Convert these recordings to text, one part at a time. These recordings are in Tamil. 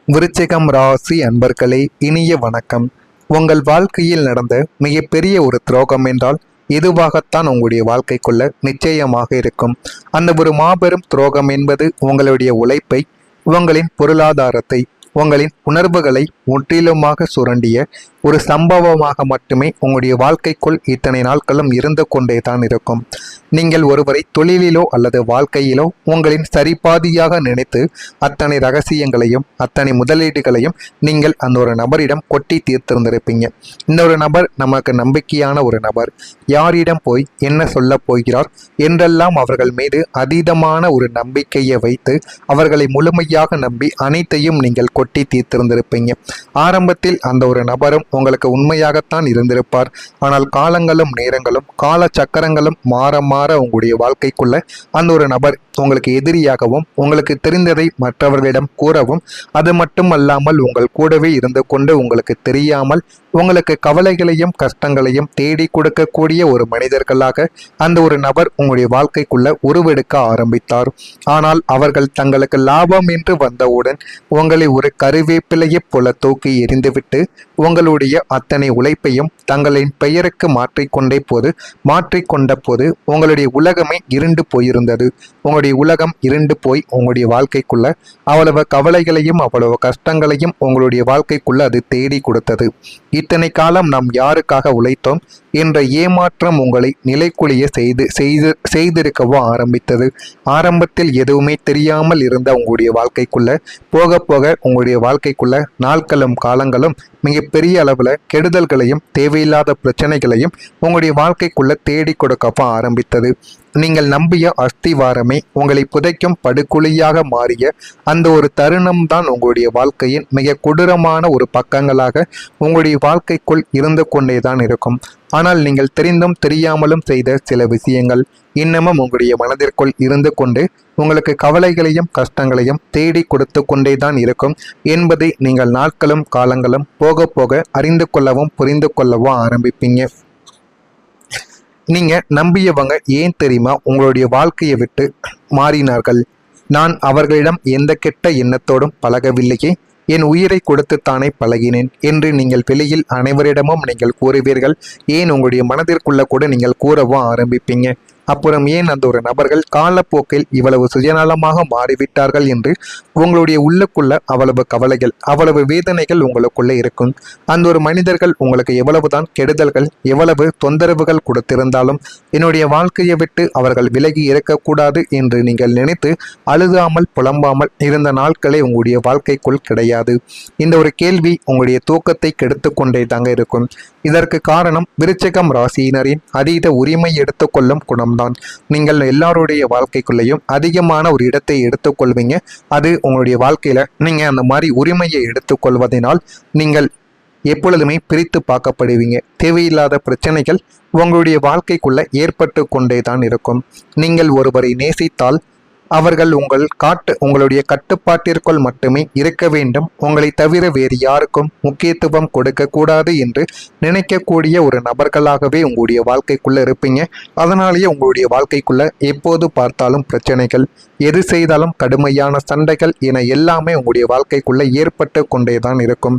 விருச்சிகம் ராசி அன்பர்களே, இனிய வணக்கம். உங்கள் வாழ்க்கையில் நடந்த மிகப்பெரிய ஒரு துரோகம் என்றால் எதுவாகத்தான் உங்களுடைய வாழ்க்கைக்குள்ள நிச்சயமாக இருக்கும். அந்த ஒரு மாபெரும் துரோகம் என்பது உங்களுடைய உழைப்பை, உங்களின் பொருளாதாரத்தை, உங்களின் உணர்வுகளை முற்றிலுமாக சுரண்டிய ஒரு சம்பவமாக மட்டுமே உங்களுடைய வாழ்க்கைக்குள் இத்தனை நாட்களும் இருந்து கொண்டே தான் இருக்கும். நீங்கள் ஒருவரை தொழிலிலோ அல்லது வாழ்க்கையிலோ உங்களின் சரிபாதியாக நினைத்து அத்தனை ரகசியங்களையும் அத்தனை முதலீடுகளையும் நீங்கள் அந்த ஒரு நபரிடம் கொட்டி தீர்த்திருந்திருப்பீங்க. இந்த ஒரு நபர் நமக்கு நம்பிக்கையான ஒரு நபர், யாரிடம் போய் என்ன சொல்ல போகிறார் என்றெல்லாம் அவர்கள் மீது அதீதமான ஒரு நம்பிக்கையை வைத்து அவர்களை முழுமையாக நம்பி அனைத்தையும் நீங்கள் கொட்டி தீர்த்திருந்திருப்பீங்க. ஆரம்பத்தில் அந்த ஒரு நபரும் உங்களுக்கு உண்மையாகத்தான் இருந்திருப்பார். ஆனால் காலங்களும் நேரங்களும் கால சக்கரங்களும் மாற மாற உங்களுடைய வாழ்க்கைக்குள்ள அந்த ஒரு நபர் உங்களுக்கு எதிரியாகவும் உங்களுக்கு தெரிந்ததை மற்றவர்களிடம் கூறவும், அது மட்டும் அல்லாமல் உங்கள் கூடவே இருந்து கொண்டு உங்களுக்கு தெரியாமல் உங்களுக்கு கவலைகளையும் கஷ்டங்களையும் தேடி கொடுக்கக்கூடிய ஒரு மனிதர்களாக அந்த ஒரு நபர் உங்களுடைய வாழ்க்கைக்குள்ள உருவெடுக்க ஆரம்பித்தார். ஆனால் அவர்கள் தங்களுக்கு லாபம் என்று வந்தவுடன் உங்களை ஒரு கருவேப்பிலையை போல தூக்கி எறிந்துவிட்டு உங்களுடைய அத்தனை உழைப்பையும் தங்களின் பெயருக்கு மாற்றிக்கொண்ட போது உங்களுடைய உலகமே இருண்டு போயிருந்தது. உங்களுடைய உலகம் இருண்டு போய் உங்களுடைய வாழ்க்கைக்குள்ள அவ்வளவு கவலைகளையும் அவ்வளவு கஷ்டங்களையும் உங்களுடைய வாழ்க்கைக்குள்ள அது தேடி கொடுத்தது. இத்தனை காலம் நாம் யாருக்காக உழைத்தோம் என்ற ஏமாற்றம் உங்களை நிலைக்குழிய செய்திருக்கவோ ஆரம்பித்தது. ஆரம்பத்தில் எதுவுமே தெரியாமல் இருந்த உங்களுடைய வாழ்க்கைக்குள்ள போக போக உங்களுடைய வாழ்க்கைக்குள்ள நாட்களும் காலங்களும் மிகப்பெரிய அளவில் கெடுதல்களையும் தேவையில்லாத பிரச்சனைகளையும் உங்களுடைய வாழ்க்கைக்குள்ள தேடி கொடுக்கவோ ஆரம்பித்தது. நீங்கள் நம்பிய அஸ்திவாரமே உங்களை புதைக்கும் படுகுழியாக மாறிய அந்த ஒரு தருணம் தான் உங்களுடைய வாழ்க்கையின் மிக கொடூரமான ஒரு பக்கங்களாக உங்களுடைய வாழ்க்கைக்குள் இருந்து கொண்டேதான் இருக்கும். ஆனால் நீங்கள் தெரிந்தும் தெரியாமலும் செய்த சில விஷயங்கள் இன்னமும் உங்களுடைய மனதிற்குள் இருந்து கொண்டு உங்களுக்கு கவலைகளையும் கஷ்டங்களையும் தேடி கொடுத்து கொண்டேதான் இருக்கும் என்பதை நீங்கள் நாட்களும் காலங்களும் போக போக அறிந்து கொள்ளவும் புரிந்து கொள்ளவும் ஆரம்பிப்பீங்க. நீங்க நம்பியவங்க ஏன் தெரியுமா உங்களுடைய வாழ்க்கையை விட்டு மாறினார்கள்? நான் அவர்களிடம் எந்த கெட்ட எண்ணத்தோடும் பழகவில்லையே, என் உயிரை கொடுத்துத்தானே பழகினேன் என்று நீங்கள் வெளியில் அனைவரிடமும் நீங்கள் கூறுவீர்கள். ஏன் உங்களுடைய மனதிற்குள்ள கூட நீங்கள் கூறவும் ஆரம்பிப்பீங்க. அப்புறம் ஏன் அந்த ஒரு நபர்கள் காலப்போக்கில் இவ்வளவு சுயநலமாக மாறிவிட்டார்கள் என்று உங்களுடைய உள்ளுக்குள்ள அவ்வளவு கவலைகள் அவ்வளவு வேதனைகள் உங்களுக்குள்ள இருக்கும். அந்த ஒரு மனிதர்கள் உங்களுக்கு எவ்வளவுதான் கெடுதல்கள் எவ்வளவு தொந்தரவுகள் கொடுத்திருந்தாலும் என்னுடைய வாழ்க்கையை விட்டு அவர்கள் விலகி இருக்கக்கூடாது என்று நீங்கள் நினைத்து அழுகாமல் புலம்பாமல் இருந்த நாட்களே உங்களுடைய வாழ்க்கைக்குள் கிடையாது. இந்த ஒரு கேள்வி உங்களுடைய தூக்கத்தை கெடுத்து கொண்டே தாங்க இருக்கும். இதற்கு காரணம் விருச்சிகம் ராசியினரின் அதீத உரிமை எடுத்துக்கொள்ளும் குணம் தான். நீங்கள் எல்லாருடைய வாழ்க்கைக்குள்ளேயும் அதிகமான ஒரு இடத்தை எடுத்துக்கொள்வீங்க. அது உங்களுடைய வாழ்க்கையில நீங்க அந்த மாதிரி உரிமையை எடுத்துக்கொள்வதனால் நீங்கள் எப்பொழுதுமே பிரித்து பார்க்கப்படுவீங்க. தேவையில்லாத பிரச்சனைகள் உங்களுடைய வாழ்க்கைக்குள்ள ஏற்பட்டு கொண்டே தான் இருக்கும். நீங்கள் ஒருவரை நேசித்தால் அவர்கள் உங்களுடைய கட்டுப்பாட்டிற்குள் மட்டுமே இருக்க வேண்டும், உங்களை தவிர வேறு யாருக்கும் முக்கியத்துவம் கொடுக்க கூடாது என்று நினைக்கக்கூடிய ஒரு நபர்களாகவே உங்களுடைய வாழ்க்கைக்குள்ள இருப்பீங்க. அதனாலேயே உங்களுடைய வாழ்க்கைக்குள்ள எப்போது பார்த்தாலும் பிரச்சனைகள், எது செய்தாலும் கடுமையான சண்டைகள் என எல்லாமே உங்களுடைய வாழ்க்கைக்குள்ள ஏற்பட்டு கொண்டேதான் இருக்கும்.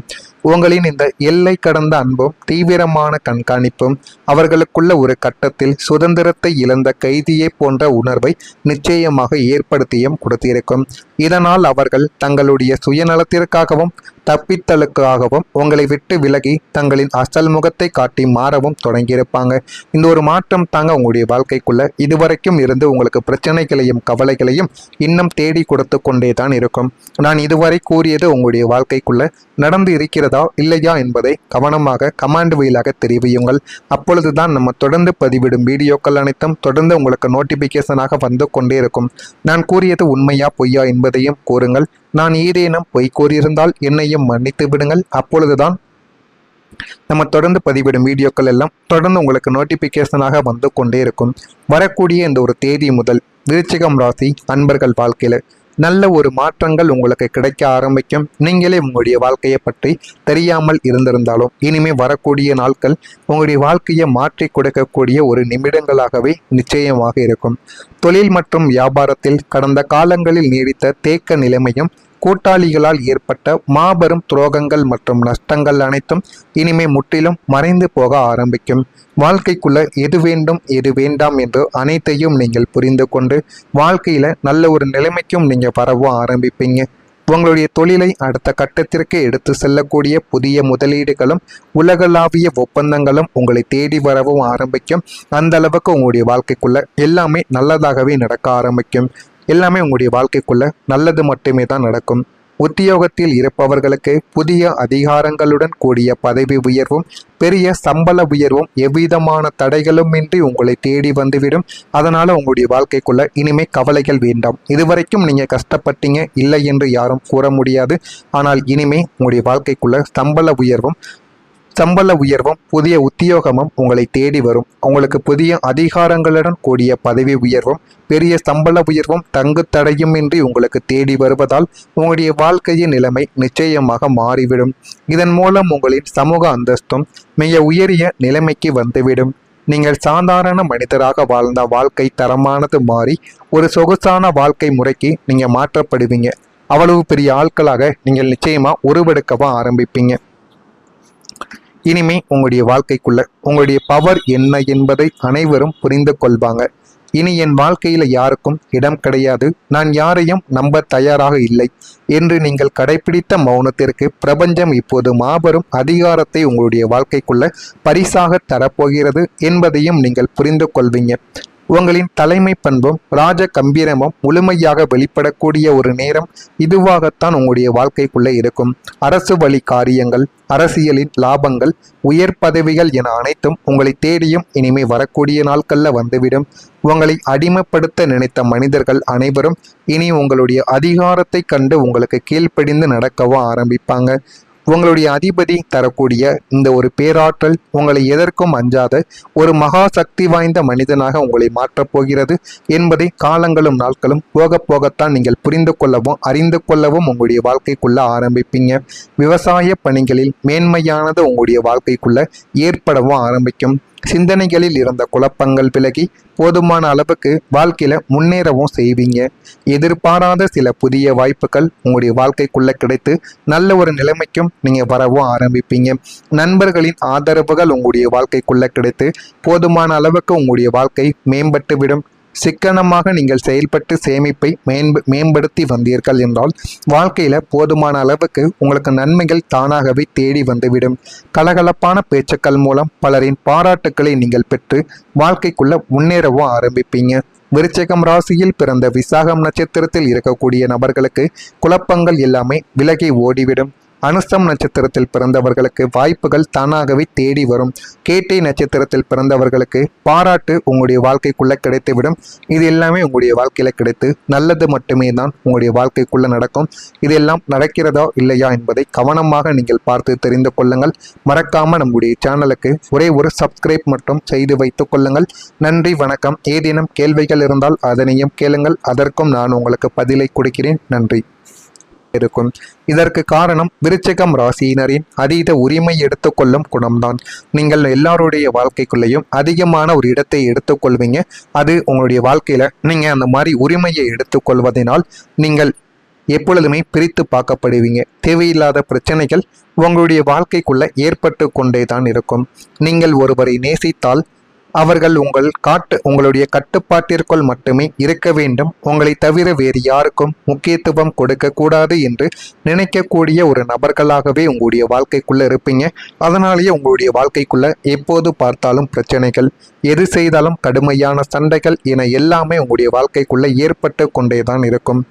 உங்களின் இந்த எல்லை கடந்த அன்பும் தீவிரமான கண்காணிப்பும் அவர்களுக்குள்ள ஒரு கட்டத்தில் சுதந்திரத்தை இழந்த கைதியை போன்ற உணர்வை நிச்சயமாக ஏற்படுத்தியும் கொடுத்திருக்கும். இதனால் அவர்கள் தங்களுடைய சுயநலத்திற்காகவும் தப்பித்தலுக்காகவும் உங்களை விட்டு விலகி தங்களின் அசல் முகத்தை காட்டி மாறவும் தொடங்கியிருப்பாங்க. இந்த ஒரு மாற்றம் தாங்க உங்களுடைய வாழ்க்கைக்குள்ள இதுவரைக்கும் இருந்து உங்களுக்கு பிரச்சனைகளையும் கவலைகளையும் இன்னும் தேடி கொடுத்து கொண்டே தான் இருக்கும். நான் இதுவரை கூறியது உங்களுடைய வாழ்க்கைக்குள்ள நடந்து இருக்கிறதா இல்லையா என்பதை கவனமாக கமாண்ட் வழியாக தெரிவியுங்கள். அப்பொழுதுதான் நம்ம தொடர்ந்து பதிவிடும் வீடியோக்கள் அனைத்தும் தொடர்ந்து உங்களுக்கு நோட்டிபிகேஷனாக வந்து கொண்டே இருக்கும். நான் கூறியது உண்மையா பொய்யா என்பதையும் கூறுங்கள். நான் ஏதேனும் பொய் கூறியிருந்தால் என்னையும் மன்னித்து விடுங்கள். அப்பொழுதுதான் நம்ம தொடர்ந்து பதிவிடும் வீடியோக்கள் எல்லாம் தொடர்ந்து உங்களுக்கு நோட்டிபிகேஷனாக வந்து கொண்டே இருக்கும். வரக்கூடிய இந்த ஒரு தேதி முதல் விருச்சிகம் ராசி அன்பர்கள் வாழ்க்கையில நல்ல ஒரு மாற்றங்கள் உங்களுக்கு கிடைக்க ஆரம்பிக்கும். நீங்களே உங்களுடைய வாழ்க்கையை பற்றி தெரியாமல் இருந்திருந்தாலும் இனிமே வரக்கூடிய நாட்கள் உங்களுடைய வாழ்க்கையை மாற்றி கொடுக்கக்கூடிய ஒரு நிமிடங்களாகவே நிச்சயமாக இருக்கும். தொழில் மற்றும் வியாபாரத்தில் கடந்த காலங்களில் நீடித்த தேக்க நிலைமையும் கூட்டாளிகளால் ஏற்பட்ட மாபெரும் துரோகங்கள் மற்றும் நஷ்டங்கள் அனைத்தும் இனிமே முற்றிலும் மறைந்து போக ஆரம்பிக்கும். வாழ்க்கைக்குள்ள எது வேண்டும் எது வேண்டாம் என்று அனைத்தையும் நீங்கள் புரிந்து கொண்டு வாழ்க்கையில நல்ல ஒரு நிலைமைக்கும் நீங்க வரவும் ஆரம்பிப்பீங்க. உங்களுடைய தொழிலை அடுத்த கட்டத்திற்கு எடுத்து செல்லக்கூடிய புதிய முதலீடுகளும் உலகளாவிய ஒப்பந்தங்களும் உங்களை தேடி வரவும் ஆரம்பிக்கும். அந்த அளவுக்கு உங்களுடைய வாழ்க்கைக்குள்ள எல்லாமே நல்லதாகவே நடக்க ஆரம்பிக்கும். எல்லாமே உங்களுடைய வாழ்க்கைக்குள்ள நல்லது மட்டுமே தான் நடக்கும். உத்தியோகத்தில் இருப்பவர்களுக்கு புதிய அதிகாரங்களுடன் கூடிய பதவி உயர்வும் பெரிய சம்பள உயர்வும் எவ்விதமான தடைகளுமின்றி உங்களை தேடி வந்துவிடும். அதனால உங்களுடைய வாழ்க்கைக்குள்ள இனிமே கவலைகள் வேண்டாம். இதுவரைக்கும் நீங்க கஷ்டப்பட்டீங்க, இல்லை என்று யாரும் கூற முடியாது. ஆனால் இனிமே உங்களுடைய வாழ்க்கைக்குள்ள சம்பள உயர்வும் புதிய உத்தியோகமும் உங்களை தேடி வரும். உங்களுக்கு புதிய அதிகாரங்களுடன் கூடிய பதவி உயர்வும் பெரிய சம்பள உயர்வும் தங்கு தடையுமின்றி உங்களுக்கு தேடி வருவதால் உங்களுடைய வாழ்க்கையின் நிலைமை நிச்சயமாக மாறிவிடும். இதன் மூலம் உங்களின் சமூக அந்தஸ்தும் மிக உயரிய நிலைமைக்கு வந்துவிடும். நீங்கள் சாதாரண மனிதராக வாழ்ந்த வாழ்க்கை தரமானது மாறி ஒரு சொகுசான வாழ்க்கை முறைக்கு நீங்க மாற்றப்படுவீங்க. அவ்வளவு பெரிய ஆட்களாக நீங்கள் நிச்சயமா உருவெடுக்கவும் ஆரம்பிப்பீங்க. இனிமே உங்களுடைய வாழ்க்கைக்குள்ள உங்களுடைய பவர் என்ன என்பதை அனைவரும் புரிந்து கொள்வாங்க. இனி என் வாழ்க்கையில யாருக்கும் இடம் கிடையாது, நான் யாரையும் நம்ப தயாராக இல்லை என்று நீங்கள் கடைபிடித்த மௌனத்திற்கு பிரபஞ்சம் இப்போது மாபெரும் அதிகாரத்தை உங்களுடைய வாழ்க்கைக்குள்ள பரிசாக தரப்போகிறது என்பதையும் நீங்கள் புரிந்து கொள்வீங்க. உங்களின் தலைமை பண்பும் ராஜ கம்பீரமும் முழுமையாக வெளிப்படக்கூடிய ஒரு நேரம் இதுவாகத்தான் உங்களுடைய வாழ்க்கைக்குள்ளே இருக்கும். அரசு வழி காரியங்கள், அரசியலின் லாபங்கள், உயர் பதவிகள் என அனைத்தும் உங்களை தேடியும் இனிமே வரக்கூடிய நாட்கள்ல வந்துவிடும். உங்களை அடிமைப்படுத்த நினைத்த மனிதர்கள் அனைவரும் இனி உங்களுடைய அதிகாரத்தை கண்டு உங்களுக்கு கீழ்ப்படிந்து நடக்கவும் ஆரம்பிப்பாங்க. உங்களுடைய அதிபதி தரக்கூடிய இந்த ஒரு பேராற்றல் உங்களை எதற்கும் அஞ்சாத ஒரு மகா சக்தி வாய்ந்த மனிதனாக உங்களை மாற்றப் போகிறது என்பதை காலங்களும் நாட்களும் போக போகத்தான் நீங்கள் புரிந்து கொள்ளவும் அறிந்து கொள்ளவும் உங்களுடைய வாழ்க்கைக்குள்ள ஆரம்பிப்பீங்க. விவசாய பணிகளில் மேன்மையானது உங்களுடைய வாழ்க்கைக்குள்ள ஏற்படவும் ஆரம்பிக்கும். சிந்தனைகளில் இருந்த குழப்பங்கள் விலகி போதுமான அளவுக்கு வாழ்க்கையில முன்னேறவும் செய்வீங்க. எதிர்பாராத சில புதிய வாய்ப்புகள் உங்களுடைய வாழ்க்கைக்குள்ள கிடைத்து நல்ல ஒரு நிலைமைக்கும் நீங்க வரவும் ஆரம்பிப்பீங்க. நண்பர்களின் ஆதரவுகள் உங்களுடைய வாழ்க்கைக்குள்ள கிடைத்து போதுமான அளவுக்கு உங்களுடைய வாழ்க்கை மேம்பட்டு விடும். சிக்கனமாக நீங்கள் செயல்பட்டு சேமிப்பை மேம்படுத்தி வந்தீர்கள் என்றால் வாழ்க்கையில போதுமான அளவுக்கு உங்களுக்கு நன்மைகள் தானாகவே தேடி வந்துவிடும். கலகலப்பான பேச்சுக்கள் மூலம் பலரின் பாராட்டுக்களை நீங்கள் பெற்று வாழ்க்கைக்குள்ள முன்னேறவும் ஆரம்பிப்பீங்க. விருச்சிகம் ராசியில் பிறந்த விசாகம் நட்சத்திரத்தில் இருக்கக்கூடிய நபர்களுக்கு குழப்பங்கள் எல்லாமே விலகி ஓடிவிடும். அனுசம் நட்சத்திரத்தில் பிறந்தவர்களுக்கு வாய்ப்புகள் தானாகவே தேடி வரும். கேட்டை நட்சத்திரத்தில் பிறந்தவர்களுக்கு பாராட்டு உங்களுடைய வாழ்க்கைக்குள்ள கிடைத்துவிடும். இது எல்லாமே உங்களுடைய வாழ்க்கையில கிடைத்து நல்லது மட்டுமே தான் உங்களுடைய வாழ்க்கைக்குள்ள நடக்கும். இதெல்லாம் நடக்கிறதா இல்லையா என்பதை கவனமாக நீங்கள் பார்த்து தெரிந்து கொள்ளுங்கள். மறக்காம நம்முடைய சேனலுக்கு ஒரே ஒரு சப்ஸ்கிரைப் மட்டும் செய்து வைத்துக் கொள்ளுங்கள். நன்றி, வணக்கம். ஏதேனும் கேள்விகள் இருந்தால் அதனையும் கேளுங்கள், அதற்கும் நான் உங்களுக்கு பதிலை கொடுக்கிறேன். நன்றி. இருக்கும். இதற்கு காரணம் விருச்சிகம் ராசியினரின் அதீத உரிமை எடுத்துக்கொள்ளும் குணம்தான். நீங்கள் எல்லாருடைய வாழ்க்கைக்குள்ளேயும் அதிகமான ஒரு இடத்தை எடுத்துக்கொள்வீங்க. அது உங்களுடைய வாழ்க்கையில நீங்க அந்த மாதிரி உரிமையை எடுத்துக்கொள்வதனால் நீங்கள் எப்பொழுதுமே பிரித்து பார்க்கப்படுவீங்க. தேவையில்லாத பிரச்சனைகள் உங்களுடைய வாழ்க்கைக்குள்ள ஏற்பட்டு கொண்டே தான் இருக்கும். நீங்கள் ஒருவரை நேசித்தால் அவர்கள் உங்களுடைய கட்டுப்பாட்டிற்குள் மட்டுமே இருக்க வேண்டும். உங்களை தவிர வேறு யாருக்கும் முக்கியத்துவம் கொடுக்க கூடாது என்று நினைக்கக்கூடிய ஒரு நபர்களாகவே உங்களுடைய வாழ்க்கைக்குள்ள இருப்பீங்க. அதனாலேயே உங்களுடைய வாழ்க்கைக்குள்ள எப்போது பார்த்தாலும் பிரச்சனைகள், எது செய்தாலும் கடுமையான சண்டைகள் என எல்லாமே உங்களுடைய வாழ்க்கைக்குள்ள ஏற்பட்டு கொண்டே தான் இருக்கும்.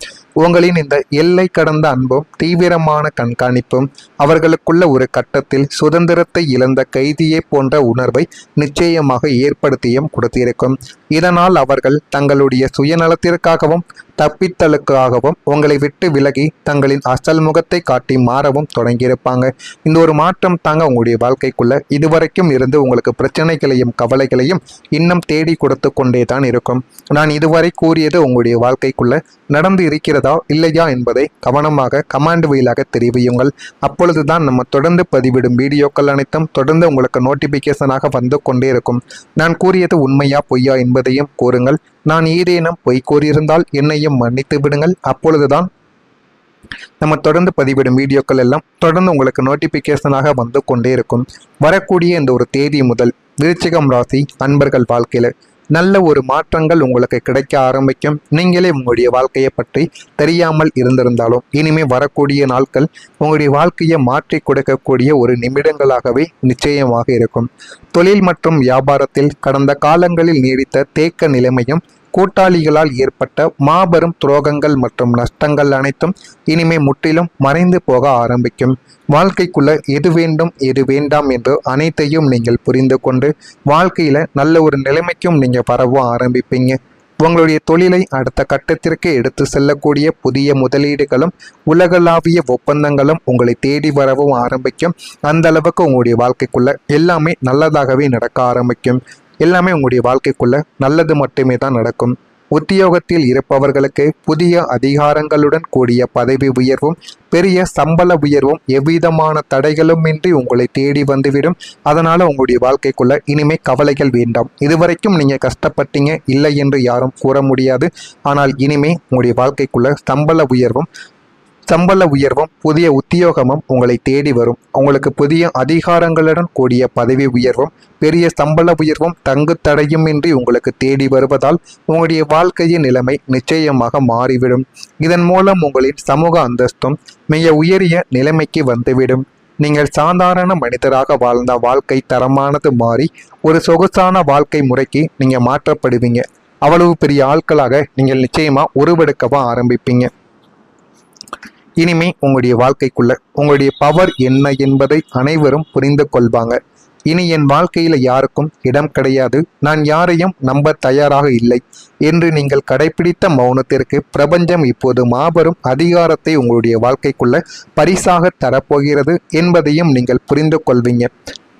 உங்களின் இந்த எல்லை கடந்த அன்பும் தீவிரமான கண்காணிப்பும் அவர்களுக்குள்ள ஒரு கட்டத்தில் சுதந்திரத்தை இழந்த கைதியை போன்ற உணர்வை நிச்சயமாக ஏற்படுத்தியும் கொடுத்திருக்கும். இதனால் அவர்கள் தங்களுடைய சுயநலத்திற்காகவும் தப்பித்தலுக்காகவும் உங்களை விட்டு விலகி தங்களின் அசல் முகத்தை காட்டி மாறவும் தொடங்கியிருப்பாங்க. இந்த ஒரு மாற்றம் தாங்க உங்களுடைய வாழ்க்கைக்குள்ள இதுவரைக்கும் இருந்து உங்களுக்கு பிரச்சனைகளையும் கவலைகளையும் இன்னும் தேடி கொடுத்து கொண்டே தான் இருக்கும். நான் இதுவரை கூறியது உங்களுடைய வாழ்க்கைக்குள்ள நடந்து இருக்கிறதா இல்லையா என்பதை கவனமாக கமாண்ட் வழியாக தெரிவியுங்கள். அப்பொழுதுதான் நம்ம தொடர்ந்து பதிவிடும் வீடியோக்கள் அனைத்தும் தொடர்ந்து உங்களுக்கு நோட்டிபிகேஷனாக வந்து கொண்டே இருக்கும். நான் கூறியது உண்மையா பொய்யா என்பதையும் கூறுங்கள். நான் ஏதேனும் பொய் கூறியிருந்தால் என்னையும் மன்னித்து விடுங்கள். அப்பொழுதுதான் நம்ம தொடர்ந்து பதிவிடும் வீடியோக்கள் எல்லாம் தொடர்ந்து உங்களுக்கு நோட்டிஃபிகேஷனாக வந்து கொண்டே இருக்கும். வரக்கூடிய இந்த ஒரு தேதி முதல் விருச்சிகம் ராசி அன்பர்கள் வாழ்க்கையில் நல்ல ஒரு மாற்றங்கள் உங்களுக்கு கிடைக்க ஆரம்பிக்கும். நீங்களே உங்களுடைய வாழ்க்கையை பற்றி தெரியாமல் இருந்திருந்தாலும் இனிமே வரக்கூடிய நாட்கள் உங்களுடைய வாழ்க்கையை மாற்றி கொடுக்கக்கூடிய ஒரு நிமிடங்களாகவே நிச்சயமாக இருக்கும். தொழில் மற்றும் வியாபாரத்தில் கடந்த காலங்களில் நீடித்த தேக்க நிலைமையும் கூட்டாளிகளால் ஏற்பட்ட மாபெரும் துரோகங்கள் மற்றும் நஷ்டங்கள் அனைத்தும் இனிமே முற்றிலும் மறைந்து போக ஆரம்பிக்கும். வாழ்க்கைக்குள்ள எது வேண்டும் எது வேண்டாம் என்று அனைத்தையும் நீங்கள் புரிந்து கொண்டு வாழ்க்கையில நல்ல ஒரு நிலைமைக்கும் நீங்க வரவும் ஆரம்பிப்பீங்க. உங்களுடைய தொழிலை அடுத்த கட்டத்திற்கு எடுத்து செல்லக்கூடிய புதிய முதலீடுகளும் உலகளாவிய ஒப்பந்தங்களும் உங்களை தேடி வரவும் ஆரம்பிக்கும். அந்த அளவுக்கு உங்களுடைய வாழ்க்கைக்குள்ள எல்லாமே நல்லதாகவே நடக்க ஆரம்பிக்கும். எல்லாமே உங்களுடைய வாழ்க்கைக்குள்ள நல்லது மட்டுமே தான் நடக்கும். உத்தியோகத்தில் இருப்பவர்களுக்கு புதிய அதிகாரங்களுடன் கூடிய பதவி உயர்வும் பெரிய சம்பள உயர்வும் எவ்விதமான தடைகளுமின்றி உங்களை தேடி வந்துவிடும். அதனால உங்களுடைய வாழ்க்கைக்குள்ள இனிமே கவலைகள் வேண்டாம். இதுவரைக்கும் நீங்க கஷ்டப்பட்டீங்க, இல்லை என்று யாரும் கூற முடியாது. ஆனால் இனிமே உங்களுடைய வாழ்க்கைக்குள்ள சம்பள உயர்வும் புதிய உத்தியோகமும் உங்களை தேடி வரும். உங்களுக்கு புதிய அதிகாரங்களுடன் கூடிய பதவி உயர்வும் பெரிய சம்பள உயர்வும் தங்கு தடையுமின்றி உங்களுக்கு தேடி வருவதால் உங்களுடைய வாழ்க்கையின் நிலைமை நிச்சயமாக மாறிவிடும். இதன் மூலம் உங்களின் சமூக அந்தஸ்தும் மிக உயரிய நிலைமைக்கு வந்துவிடும். நீங்கள் சாதாரண மனிதராக வாழ்ந்த வாழ்க்கை தரமானது மாறி ஒரு சொகுசான வாழ்க்கை முறைக்கு நீங்க மாற்றப்படுவீங்க. அவ்வளவு பெரிய ஆட்களாக நீங்கள் நிச்சயமா உருவெடுக்கவும் ஆரம்பிப்பீங்க. இனிமே உங்களுடைய வாழ்க்கைக்குள்ள உங்களுடைய பவர் என்ன என்பதை அனைவரும் புரிந்து கொள்வாங்க. இனி என் வாழ்க்கையில யாருக்கும் இடம் கிடையாது, நான் யாரையும் நம்ப தயாராக இல்லை என்று நீங்கள் கடைபிடித்த மௌனத்திற்கு பிரபஞ்சம் இப்போது மாபெரும் அதிகாரத்தை உங்களுடைய வாழ்க்கைக்குள்ள பரிசாக தரப்போகிறது என்பதையும் நீங்கள் புரிந்து கொள்வீங்க.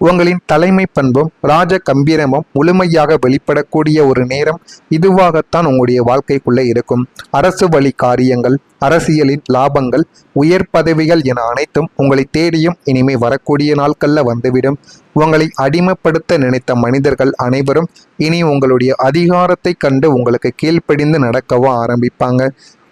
உங்களின் தலைமை பண்பும் ராஜ கம்பீரமும் முழுமையாக வெளிப்படக்கூடிய ஒரு நேரம் இதுவாகத்தான் உங்களுடைய வாழ்க்கைக்குள்ளே இருக்கும். அரசு வழி காரியங்கள், அரசியலின் லாபங்கள், உயர் பதவிகள் என அனைத்தும் உங்களை தேடியும் இனிமே வரக்கூடிய நாட்கள்ல வந்துவிடும். உங்களை அடிமைப்படுத்த நினைத்த மனிதர்கள் அனைவரும் இனி உங்களுடைய அதிகாரத்தை கண்டு உங்களுக்கு கீழ்ப்படிந்து நடக்கவும் ஆரம்பிப்பாங்க.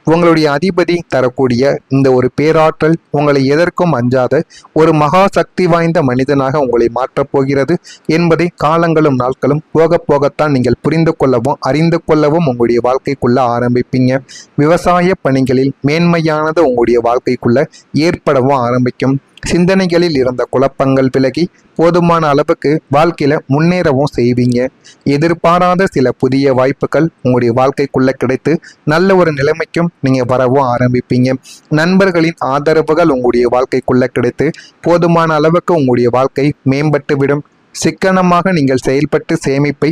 உங்களுடைய அதிபதி தரக்கூடிய இந்த ஒரு பேராற்றல் உங்களை எதற்கும் அஞ்சாத ஒரு மகா சக்தி வாய்ந்த மனிதனாக உங்களை மாற்றப் போகிறது என்பதை காலங்களும் நாட்களும் போக போகத்தான் நீங்கள் புரிந்து கொள்ளவும் அறிந்து கொள்ளவும் உங்களுடைய வாழ்க்கைக்குள்ள ஆரம்பிப்பீங்க. விவசாய பணிகளில் மேன்மையானது உங்களுடைய வாழ்க்கைக்குள்ள ஏற்படவும் ஆரம்பிக்கும். சிந்தனைகளில் இருந்த குழப்பங்கள் விலகி போதுமான அளவுக்கு வாழ்க்கையில முன்னேறவும் செய்வீங்க. எதிர்பாராத சில புதிய வாய்ப்புகள் உங்களுடைய வாழ்க்கைக்குள்ள கிடைத்து நல்ல ஒரு நிலைமைக்கும் நீங்க வரவும் ஆரம்பிப்பீங்க. நண்பர்களின் ஆதரவுகள் உங்களுடைய வாழ்க்கைக்குள்ள கிடைத்து போதுமான அளவுக்கு உங்களுடைய வாழ்க்கை மேம்பட்டு விடும். சிக்கனமாக நீங்கள் செயல்பட்டு சேமிப்பை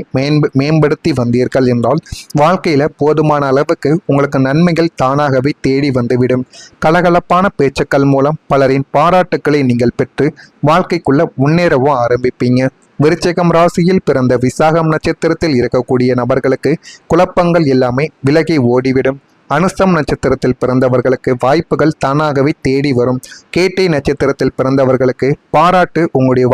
மேம்படுத்தி வந்தீர்கள் என்றால் வாழ்க்கையில போதுமான அளவுக்கு உங்களுக்கு நன்மைகள் தானாகவே தேடி வந்துவிடும். கலகலப்பான பேச்சுக்கள் மூலம் பலரின் பாராட்டுக்களை நீங்கள் பெற்று வாழ்க்கைக்குள்ள முன்னேறவும் ஆரம்பிப்பீங்க. விருச்சிகம் ராசியில் பிறந்த விசாகம் நட்சத்திரத்தில் இருக்கக்கூடிய நபர்களுக்கு குழப்பங்கள் எல்லாமே விலகி ஓடிவிடும். அனுசம் நட்சத்திரத்தில் பிறந்தவர்களுக்கு வாய்ப்புகள் தானாகவே தேடி வரும். கேட்டை நட்சத்திரத்தில் பிறந்தவர்களுக்கு பாராட்டு உங்களுடைய